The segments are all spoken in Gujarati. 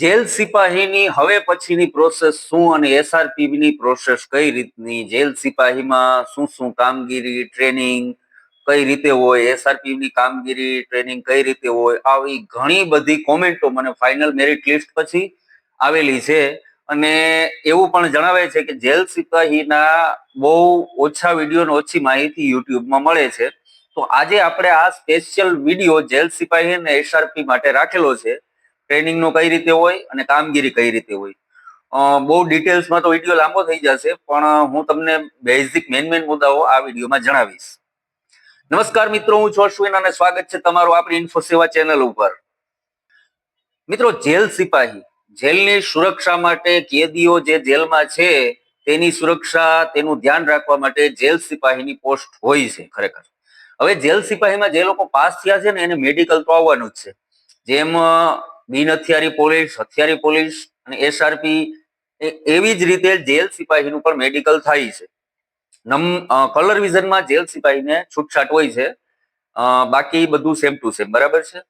જેલ સિપાહીની હવે પછીની પ્રોસેસ શું અને એસઆરપી ની પ્રોસેસ કઈ રીતની, જેલ સિપાહીમાં શું શું કામગીરી ટ્રેનિંગ કઈ રીતે હોય, એસઆરપી ની કામગીરી ટ્રેનિંગ કઈ રીતે હોય, આવી ઘણી બધી કોમેન્ટો મને ફાઇનલ મેરિટ લિસ્ટ પછી આવેલી છે. અને એવું પણ જણાવે છે કે જેલ સિપાહીના બહુ ઓછા વિડીયો ઓછી માહિતી યુટ્યુબમાં મળે છે. તો આજે આપણે આ સ્પેશિયલ વિડીયો જેલ સિપાહી અને એસઆરપી માટે રાખેલો છે. ટ્રેનિંગ નો કઈ રીતે હોય અને કામગીરી કઈ રીતે હોય. બહુ ડિટેલ્સમાં તો વિડીયો લાંબો થઈ જશે, પણ હું તમને બેઝિક મેન મુદ્દાઓ આ વિડીયોમાં જણાવીશ. નમસ્કાર મિત્રો, હું છું અશ્વિન અને સ્વાગત છે તમારું આપણી ઇન્ફો સેવા ચેનલ ઉપર. મિત્રો, જેલ સિપાહી જેલની સુરક્ષા માટે, કેદીઓ જે જેલમાં છે તેની સુરક્ષા, તેનું ધ્યાન રાખવા માટે જેલ સિપાહીની પોસ્ટ હોય છે. ખરેખર હવે જેલ સિપાહીમાં જે લોકો પાસ થયા છે ને એને મેડિકલ તો આવવાનું જ છે. જેમ બિન હથિયારી પોલીસ, હથિયારી પોલીસ અને એસઆરપી, એવી જ રીતે જેલ સિપાહીનું પણ મેડિકલ થાય છે. કલર વિઝનમાં જેલ સિપાહીને છૂટછાટ હોય છે, બાકી બધું સેમ ટુ સેમ બરાબર છે.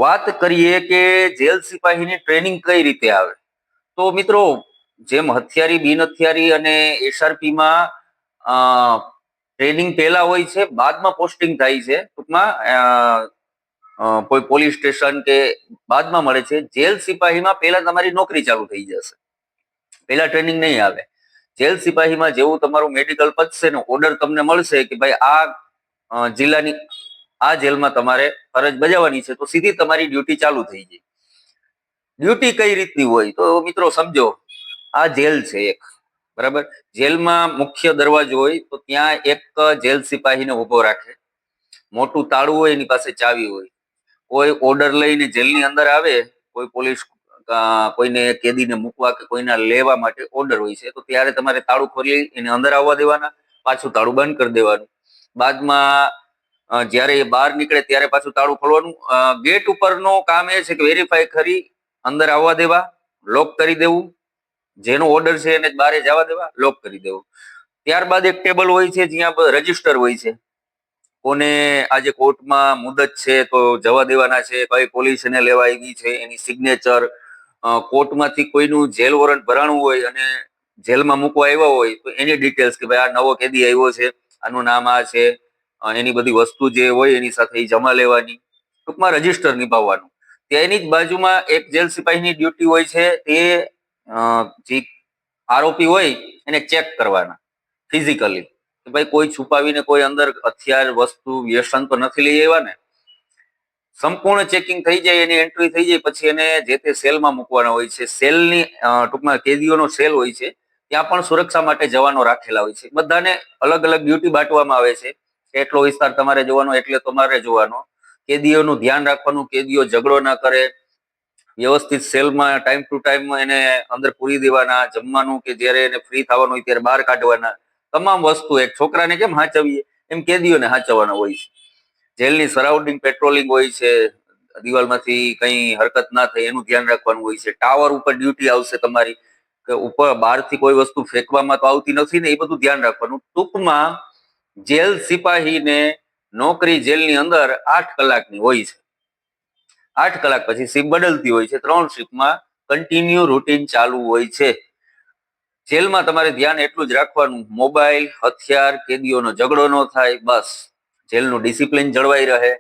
વાત કરીએ કે જેલ સિપાહીની ટ્રેનિંગ કઈ રીતે આવે, તો મિત્રો જેમ હથિયારી, બિન હથિયારી અને એસઆરપીમાં ટ્રેનિંગ પહેલા હોય છે, બાદમાં પોસ્ટિંગ થાય છે. ટૂંકમાં કોઈ પોલીસ સ્ટેશન કે બાદમાં મળે છે. જેલ સિપાહીમાં પહેલા તમારી નોકરી ચાલુ થઈ જશે, પહેલા ટ્રેનિંગ નહીં આવે. જેલ સિપાહીમાં જેવું તમારું મેડિકલ પતશે ને ઓર્ડર તમને મળશે કે ભાઈ આ જિલ્લાની આ જેલમાં તમારે ફરજ બજાવવાની છે, તો સીધી તમારી ડ્યુટી ચાલુ થઈ જાય. ડ્યુટી કઈ રીતની હોય તો મિત્રો સમજો, આ જેલ છે એક, બરાબર. જેલમાં મુખ્ય દરવાજો હોય તો ત્યાં એક જેલ સિપાહીને ઉભો રાખે. મોટું તાળું હોય, એની પાસે ચાવી હોય. કોઈ ઓર્ડર લઈને જેલની અંદર આવે, કોઈ પોલીસ કોઈને કેદીને મૂકવા કે કોઈને લેવા માટે ઓર્ડર હોય છે, તો ત્યારે તમારે તાળું ખોલી એને અંદર આવવા દેવાના, પાછું તાળું બંધ કરી દેવાનું. બાદમાં જ્યારે એ બહાર નીકળે ત્યારે પાછું તાળું ખોલવાનું. ગેટ ઉપરનું કામ એ છે કે વેરીફાઈ કરી અંદર આવવા દેવા, લોક કરી દેવું. જેનો ઓર્ડર છે એને બહાર જવા દેવા, લોક કરી દેવું. ત્યારબાદ એક ટેબલ હોય છે જ્યાં રજીસ્ટર હોય છે. કોને આજે કોર્ટમાં મુદત છે તો જવા દેવાના છે, કઈ પોલીસ એને લેવા આવી છે, એની સિગ્નેચર, કોર્ટમાંથી કોઈનું જેલ વોરંટ ભરાણું હોય અને જેલમાં મૂકવા આવ્યા હોય તો એની ડિટેલ્સ કે ભાઈ આ નવો કેદી આવ્યો છે, આનું નામ આ છે, એની બધી વસ્તુ જે હોય એની સાથે એ જમા લેવાની. ટૂંકમાં રજીસ્ટર નિભાવવાનું. તેની જ બાજુમાં એક જેલ સિપાહીની ડ્યુટી હોય છે, તે જે આરોપી હોય એને ચેક કરવાના ફિઝિકલી, કે ભાઈ કોઈ છુપાવીને કોઈ અંદર હથિયાર, વસ્તુ, વ્યસન તો નથી લઈ આવ્યા ને. સંપૂર્ણ ચેકિંગ થઈ જાય, એની એન્ટ્રી થઈ જાય પછી એને જે તે સેલમાં મૂકવાના હોય છે. સેલની ટૂંકમાં કેદીઓનો સેલ હોય છે, ત્યાં પણ સુરક્ષા માટે જવાનો રાખેલા હોય છે. બધાને અલગ અલગ ડ્યુટી બાંટવામાં આવે છે. એટલો વિસ્તાર તમારે જોવાનો, એટલે તમારે જોવાનો. કેદીઓનું ધ્યાન રાખવાનું, કેદીઓ ઝઘડો ના કરે, વ્યવસ્થિત સેલમાં ટાઈમ ટુ ટાઈમ એને અંદર પૂરી દેવાના. જમવાનું કે જ્યારે એને ફ્રી થવાનું હોય ત્યારે બહાર કાઢવાના. તમામ વસ્તુ એક છોકરાને કેમ હાચવીએ એમ કેદીઓને હાચવવાના હોય છે. જેલની સરાઉન્ડિંગ પેટ્રોલિંગ હોય છે, દિવાલમાંથી કઈ હરકત ના થાય એનું ધ્યાન રાખવાનું હોય છે. ટાવર ઉપર ડ્યુટી આવશે તમારી, કે ઉપર બહારથી કોઈ વસ્તુ ફેંકવામાં તો આવતી નથી ને, એ બધું ધ્યાન રાખવાનું. ટૂંકમાં જેલ સિપાહીને નોકરી જેલની અંદર 8 કલાકની હોય છે. 8 કલાક પછી શિફ્ટ બદલતી હોય છે. 3 શિફ્ટમાં કન્ટિન્યુ રૂટીન ચાલુ હોય છે. જેલમાં તમારે ધ્યાન એટલું જ રાખવાનું, મોબાઈલ, હથિયાર, કેદીઓનો ઝઘડો ન થાય, બસ. જેલનું ડિસિપ્લિન જળવાઈ રહે.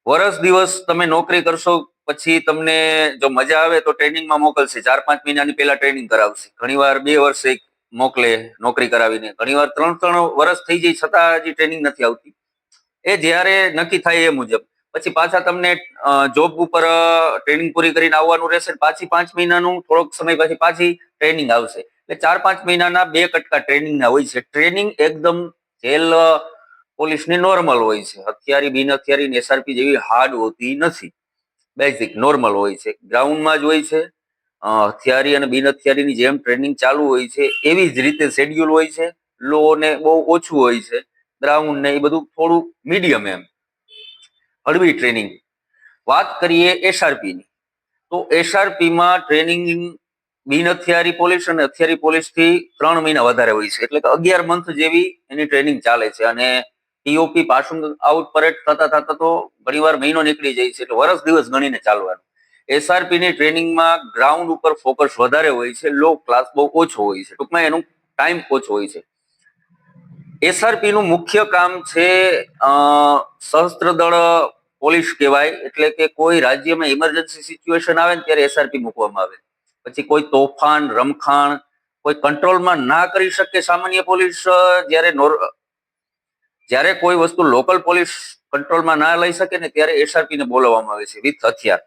વર્ષ દિવસ તમે નોકરી કરશો પછી તમને જો મજા આવે તો ટ્રેનિંગમાં મોકલશે. 4-5 મહિનાની પહેલા ટ્રેનિંગ કરાવશે, ઘણીવાર 2 વર્ષે મોકલે નોકરી કરાવીને, ઘણીવાર 3-3 વર્ષ થઈ જાય છતાં હજી ટ્રેનિંગ નથી આવતી. એ જ્યારે નક્કી થાય એ મુજબ પછી પાછા તમને જોબ ઉપર ટ્રેનિંગ પૂરી કરીને આવવાનું રહેશે. પાછી 5 મહિનાનું થોડોક સમય પછી પાછી ટ્રેનિંગ આવશે. એટલે 4-5 મહિનાના 2 કટકા ટ્રેનિંગના હોય છે. ટ્રેનિંગ એકદમ જેલ પોલીસની નોર્મલ હોય છે. હથિયારી, બિન હથિયારી, એસઆરપી જેવી હાર્ડ હોતી નથી, બેઝિક નોર્મલ હોય છે. ગ્રાઉન્ડમાં જ હોય છે. હથિયારી અને બિન હથિયારીની જેમ ટ્રેનિંગ ચાલુ હોય છે એવી જ રીતે શેડ્યુલ હોય છે. લો ને બહુ ઓછું હોય છે, ગ્રાઉન્ડ ને એ બધું થોડું મીડિયમ, એમ હળવી ટ્રેનિંગ. વાત કરીએ એસઆરપીની, તો એસઆરપીમાં ટ્રેનિંગ બિન હથિયારી પોલીસ અને હથિયારી પોલીસ થી 3 મહિના વધારે હોય છે, એટલે કે 11 મંથ જેવી એની ટ્રેનિંગ ચાલે છે. અને ટીઓપી પાસિંગ આઉટ પરેડ થતા થતા તો ઘણીવાર મહિનો નીકળી જાય છે, એટલે વર્ષ દિવસ ગણીને ચાલવાનું. એસઆરપી ની ટ્રેનિંગમાં ગ્રાઉન્ડ ઉપર ફોકસ વધારે હોય છે, લો ક્લાસ બહુ ઓછો હોય છે, ટૂંકમાં એનું ટાઈમ ઓછો હોય છે. એસઆરપી નું મુખ્ય કામ છે સશસ્ત્ર દળ પોલીસ કહેવાય, એટલે કે કોઈ રાજ્યમાં ઇમરજન્સી સિચ્યુએશન આવે ને ત્યારે એસઆરપી મૂકવામાં આવે. પછી કોઈ તોફાન રમખાણ કોઈ કંટ્રોલમાં ના કરી શકે સામાન્ય પોલીસ, જ્યારે કોઈ વસ્તુ લોકલ પોલીસ કંટ્રોલમાં ના લઈ શકે ને ત્યારે એસઆરપી ને બોલાવવામાં આવે છે વિથ હથિયાર.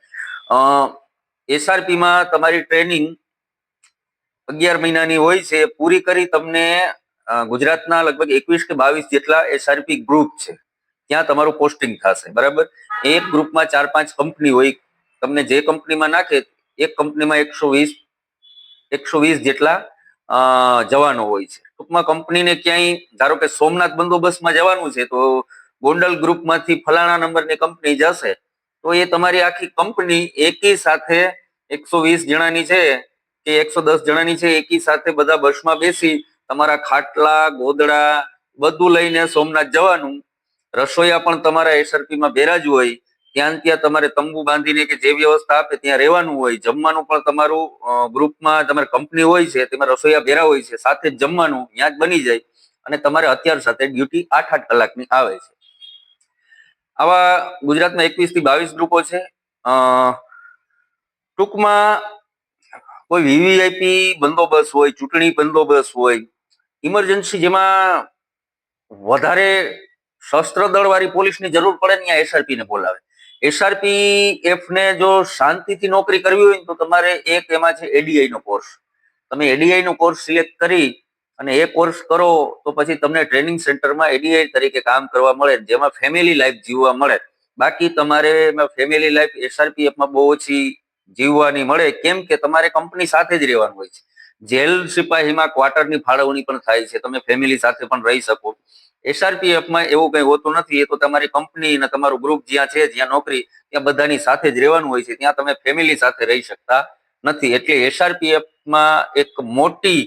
એસઆરપી માં તમારી ટ્રેનિંગ 11 મહિનાની હોય છે. પૂરી કરી તમને ગુજરાતના લગભગ 21 કે 22 જેટલા એસઆરપી ગ્રુપ છે, ત્યાં તમારું પોસ્ટિંગ થશે. બરાબર. એક ગ્રુપમાં 4-5 કંપની હોય. તમને જે કંપનીમાં નાખે એક કંપનીમાં 120 જેટલા જવાનો હોય છે. ટૂંકમાં કંપનીને ક્યાંય ધારો કે સોમનાથ બંદોબસ્તમાં જવાનું છે તો ગોંડલ ગ્રુપમાંથી ફલાણા નંબરની કંપની જશે, તો એ તમારી આખી કંપની એકી સાથે 120 જણાની છે કે 110 જણાની છે, એકી સાથે બધા બસમાં બેસી તમારા ખાટલા ગોદડા બધું લઈને સોમનાથ જવાનું. રસોઈયા પણ તમારા એસઆરપીમાં બેરા જ હોય. ત્યાં તમારે તંબુ બાંધીને કે જે વ્યવસ્થા આપે ત્યાં રહેવાનું હોય. જમવાનું પણ તમારું ગ્રુપમાં તમારી કંપની હોય છે તેમાં રસોઈયા બેરા હોય છે, સાથે જ જમવાનું ત્યાં જ બની જાય. અને તમારે અત્યાર સાથે ડ્યુટી 8-8 કલાકની આવે છે. આવા ગુજરાતમાં 21 થી 22 ગ્રુપો છે. ટૂંકમાં કોઈ વીવીઆઈપી બંદોબસ્ત હોય, ચૂંટણી બંદોબસ્ત હોય, ઇમરજન્સી જેમાં વધારે શસ્ત્ર દળ વાળી પોલીસની જરૂર પડે ને ત્યાં એસઆરપી ને બોલાવે. એસઆરપીએફ ને જો શાંતિથી નોકરી કરવી હોય તો તમારે એક એમાં છે એડીઆઈ નો કોર્સ. તમે એડીઆઈ નો કોર્સ સિલેક્ટ કરી અને એ કોર્સ કરો તો પછી તમને ટ્રેનિંગ સેન્ટરમાં એડીઆઈ તરીકે કામ કરવા મળે, જેમાં ફેમિલી લાઈફ જીવવા મળે. બાકી તમારે ફેમિલી લાઈફ એસઆરપીએફમાં બહુ ઓછી જીવવાની મળે, કેમ કે તમારે કંપની સાથે જ રહેવાનું હોય છે. જેલ સિપાહીમાં ક્વાર્ટરની ફાળવણી પણ થાય છે, તમે ફેમિલી સાથે પણ રહી શકો. એસઆરપીએફમાં એવું કઈ હોતું નથી. એ તો તમારી કંપની અને તમારું ગ્રુપ જ્યાં છે, જ્યાં નોકરી, ત્યાં બધાની સાથે જ રહેવાનું હોય છે. ત્યાં તમે ફેમિલી સાથે રહી શકતા નથી. એટલે એસઆરપીએફમાં એક મોટી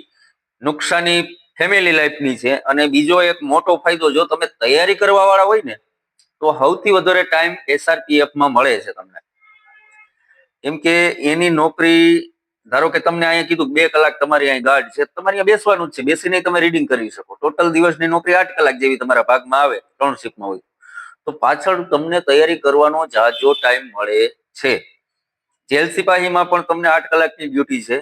નુકસાની ફેમિલી લાઈફની છે. અને બીજો એક મોટો ફાયદો, જો તમે તૈયારી કરવા વાળા હોય ને તો સૌથી વધારે ટાઈમ એસઆરપીએફમાં મળે છે તમને. કેમ કે એની નોકરી, ધારો કે તમને અહીંયા કીધું 2 કલાક તમારી અહીં ગાર્ડ છે, તમારે અહીંયા બેસવાનું જ છે, બેસીને તમે રીડિંગ કરી શકો. ટોટલ દિવસની નોકરી 8 કલાક જેવી તમારા ભાગમાં આવે, 3 શિફ્ટમાં હોય. તો પાછળ તમને તૈયારી કરવાનો જાજો ટાઈમ મળે છે. જેલ સિપાહીમાં પણ તમને 8 કલાકની ડ્યુટી છે,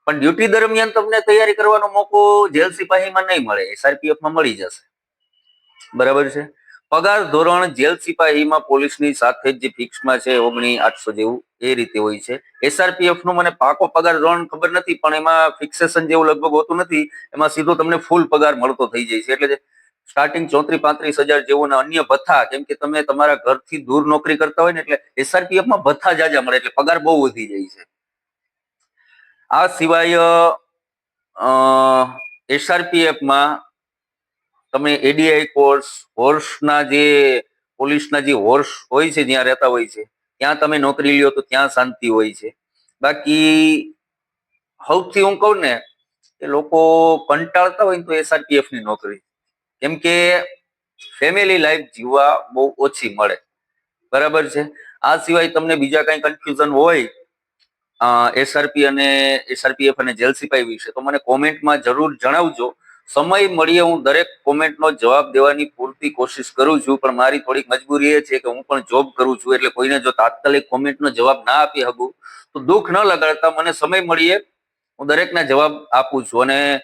પણ ડ્યુટી દરમિયાન તમને તૈયારી કરવાનો મોકો જેલ સિપાહીમાં નહીં મળે, એસઆરપીએફમાં મળી જશે. બરાબર છે. પગાર ધોરણ જેલ સિપાહીમાં પોલીસની સાથે જે ફિક્સમાં છે 19,800 જેવું એ રીતે હોય છે. એસઆરપીએફ નું મને પાકો પગાર ધોરણ ખબર નથી, પણ એમાં ફિક્સેશન જેવું લગભગ હોતું નથી. એમાં સીધો તમને ફૂલ પગાર મળતો થઈ જાય છે. એટલે સ્ટાર્ટિંગ 34-35 હજાર જેવું, અન્ય ભથ્થા, કેમ કે તમે તમારા ઘરથી દૂર નોકરી કરતા હોય ને એટલે એસઆરપીએફમાં ભથ્થા જાજા મળે, એટલે પગાર બહુ વધી જાય છે. આ સિવાય એસઆરપીએફમાં તમે એડીઆઈ હોર્સના જે પોલીસના જે હોર્સ હોય છે જ્યાં રહેતા હોય છે ત્યાં તમે નોકરી લ્યો તો ત્યાં શાંતિ હોય છે. બાકી સૌથી હું કહું ને કે લોકો કંટાળતા હોય તો એસઆરપીએફ ની નોકરી, કેમ કે ફેમિલી લાઈફ જીવવા બહુ ઓછી મળે. બરાબર છે. આ સિવાય તમને બીજા કઈ કન્ફ્યુઝન હોય એસઆરપી અને એસઆરપીએફ અને જેલ સિપાઈ વિશે તો મને કોમેન્ટમાં જરૂર જણાવજો. સમય મળીએ હું દરેક કોમેન્ટનો જવાબ દેવાની પૂરતી કોશિશ કરું છું, પણ મારી થોડીક મજબૂરી એ છે કે હું પણ જોબ કરું છું. એટલે કોઈને જો તાત્કાલિક કોમેન્ટનો જવાબ ના આપી શકું તો દુઃખ ન લગાડતા, મને સમય મળીએ હું દરેકના જવાબ આપું છું. અને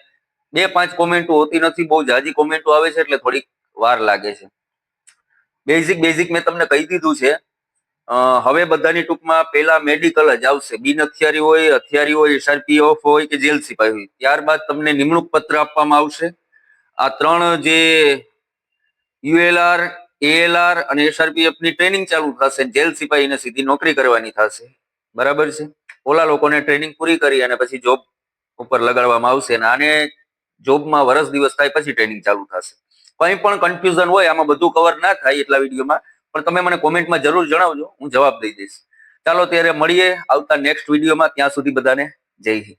2-5 કોમેન્ટો હોતી નથી, બહુ જાજી કોમેન્ટો આવે છે એટલે થોડીક વાર લાગે છે. બેઝિક મેં તમને કહી દીધું છે. હવે બધાની ટૂંકમાં પહેલા મેડિકલ જ આવશે. બિન હથિયારી હોય, હથિયારી હોય, એસઆરપીએફ હોય કે જેલ સિપાહી હોય, ત્યારબાદ તમને નિમણૂક પત્ર આપવામાં આવશે. આ 3 જે યુએલઆર, એએલઆર અને એસઆરપીએફ ની ટ્રેનિંગ ચાલુ થશે. જેલ સિપાહીને સીધી નોકરી કરવાની થશે. બરાબર છે. ઓલા લોકોને ટ્રેનિંગ પૂરી કરી અને પછી જોબ ઉપર લગાડવામાં આવશે. અને આને જોબમાં વર્ષ દિવસ થાય પછી ટ્રેનિંગ ચાલુ થશે. કંઈ પણ કન્ફ્યુઝન હોય, આમાં બધું કવર ના થાય એટલા વિડીયોમાં, પણ તમે મને કોમેન્ટમાં જરૂર જણાવજો, હું જવાબ દઈ દઈશ. ચાલો ત્યારે મળીએ આવતા નેક્સ્ટ વિડીયોમાં. ત્યાં સુધી બધાને જય હિન્દ.